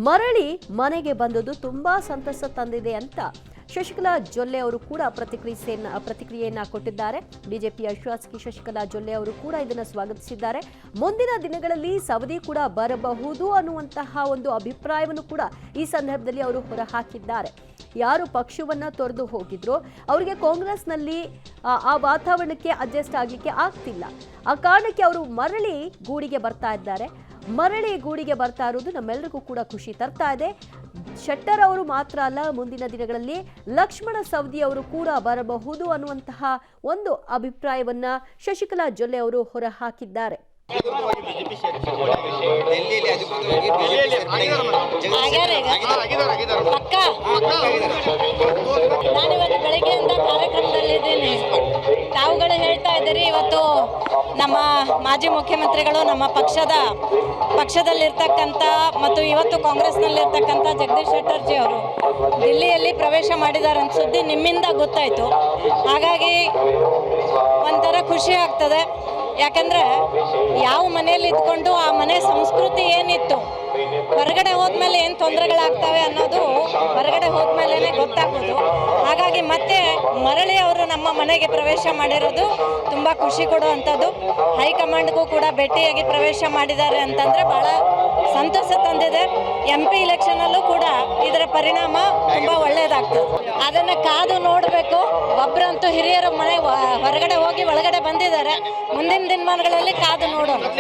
ಮರಳಿ ಮನೆಗೆ ಬಂದದ್ದು ತುಂಬಾ ಸಂತಸ ತಂದಿದೆ ಅಂತ ಶಶಿಕಲಾ ಜೊಲ್ಲೆ ಅವರು ಕೂಡ ಪ್ರತಿಕ್ರಿಯೆಯನ್ನ ಕೊಟ್ಟಿದ್ದಾರೆ. ಬಿಜೆಪಿಯ ಶಾಸಕಿ ಶಶಿಕಲಾ ಜೊಲ್ಲೆ ಅವರು ಕೂಡ ಇದನ್ನು ಸ್ವಾಗತಿಸಿದ್ದಾರೆ. ಮುಂದಿನ ದಿನಗಳಲ್ಲಿ ಸವದಿ ಕೂಡ ಬರಬಹುದು ಅನ್ನುವಂತಹ ಒಂದು ಅಭಿಪ್ರಾಯವನ್ನು ಕೂಡ ಈ ಸಂದರ್ಭದಲ್ಲಿ ಅವರು ಹೊರಹಾಕಿದ್ದಾರೆ. ಯಾರು ಪಕ್ಷವನ್ನ ತೊರೆದು ಹೋಗಿದ್ರು ಅವರಿಗೆ ಕಾಂಗ್ರೆಸ್ನಲ್ಲಿ ಆ ವಾತಾವರಣಕ್ಕೆ ಅಡ್ಜಸ್ಟ್ ಆಗಲಿಕ್ಕೆ ಆಗ್ತಿಲ್ಲ. ಆ ಕಾರಣಕ್ಕೆ ಅವರು ಮರಳಿ ಗೂಡಿಗೆ ಬರ್ತಾ ಇದ್ದಾರೆ. ಮರಳಿ ಗೂಡಿಗೆ ಬರ್ತಾ ಇರೋದು ನಮ್ಮೆಲ್ಲರಿಗೂ ಕೂಡ ಖುಷಿ ತರ್ತಾ ಇದೆ. ಶೆಟ್ಟರ್ ಅವರು ಮಾತ್ರ ಅಲ್ಲ, ಮುಂದಿನ ದಿನಗಳಲ್ಲಿ ಲಕ್ಷ್ಮಣ ಸವದಿ ಅವರು ಕೂಡ ಬರಬಹುದು ಅನ್ನುವಂತಹ ಒಂದು ಅಭಿಪ್ರಾಯವನ್ನ ಶಶಿಕಲಾ ಜೊಲ್ಲೆ ಅವರು ಹೊರಹಾಕಿದ್ದಾರೆ. ನಾನಿವತ್ತು ಬೆಳಗ್ಗೆಯಿಂದ ಕಾರ್ಯಕ್ರಮದಲ್ಲಿದ್ದೀನಿ. ತಾವುಗಳು ಹೇಳ್ತಾ ಇದ್ದೀರಿ, ಇವತ್ತು ನಮ್ಮ ಮಾಜಿ ಮುಖ್ಯಮಂತ್ರಿಗಳು ನಮ್ಮ ಪಕ್ಷದಲ್ಲಿರ್ತಕ್ಕಂಥ ಮತ್ತು ಇವತ್ತು ಕಾಂಗ್ರೆಸ್ನಲ್ಲಿರ್ತಕ್ಕಂಥ ಜಗದೀಶ್ ಶೆಟ್ಟರ್ಜಿ ಅವರು ದಿಲ್ಲಿಯಲ್ಲಿ ಪ್ರವೇಶ ಮಾಡಿದ್ದಾರೆ ಅಂತ ಸುದ್ದಿ ನಿಮ್ಮಿಂದ ಗೊತ್ತಾಯಿತು. ಹಾಗಾಗಿ ಒಂಥರ ಖುಷಿ ಆಗ್ತದೆ. ಯಾಕಂದರೆ ಯಾವ ಮನೆಯಲ್ಲಿ ಇದ್ಕೊಂಡು ಆ ಮನೆ ಸಂಸ್ಕೃತಿ ಏನಿತ್ತು, ಹೊರಗಡೆ ಹೋದ್ಮೇಲೆ ಏನು ತೊಂದರೆಗಳಾಗ್ತವೆ ಅನ್ನೋದು ಹೊರಗಡೆ ಹೋದ್ಮೇಲೆ ಗೊತ್ತಾಗೋದು. ಹಾಗಾಗಿ ಮತ್ತೆ ಮರಳಿ ಅವರು ನಮ್ಮ ಮನೆಗೆ ಪ್ರವೇಶ ಮಾಡಿರೋದು ತುಂಬ ಖುಷಿ ಕೊಡುವಂಥದ್ದು. ಹೈಕಮಾಂಡ್ಗೂ ಕೂಡ ಭೇಟಿಯಾಗಿ ಪ್ರವೇಶ ಮಾಡಿದ್ದಾರೆ ಅಂತಂದರೆ ಭಾಳ ಸಂತೋಷ ತಂದಿದೆ. MP ಇಲೆಕ್ಷನಲ್ಲೂ ಕೂಡ ಇದರ ಪರಿಣಾಮ ತುಂಬ ಒಳ್ಳೆಯದಾಗ್ತದೆ. ಅದನ್ನು ಕಾದು ನೋಡಬೇಕು. ಒಬ್ಬರಂತೂ ಹಿರಿಯರ ಮನೆ ಹೊರಗಡೆ ಹೋಗಿ ಒಳಗಡೆ ಬಂದಿದ್ದಾರೆ. ಮುಂದಿನ ದಿನಮಾನಗಳಲ್ಲಿ ಕಾದು ನೋಡೋಣ.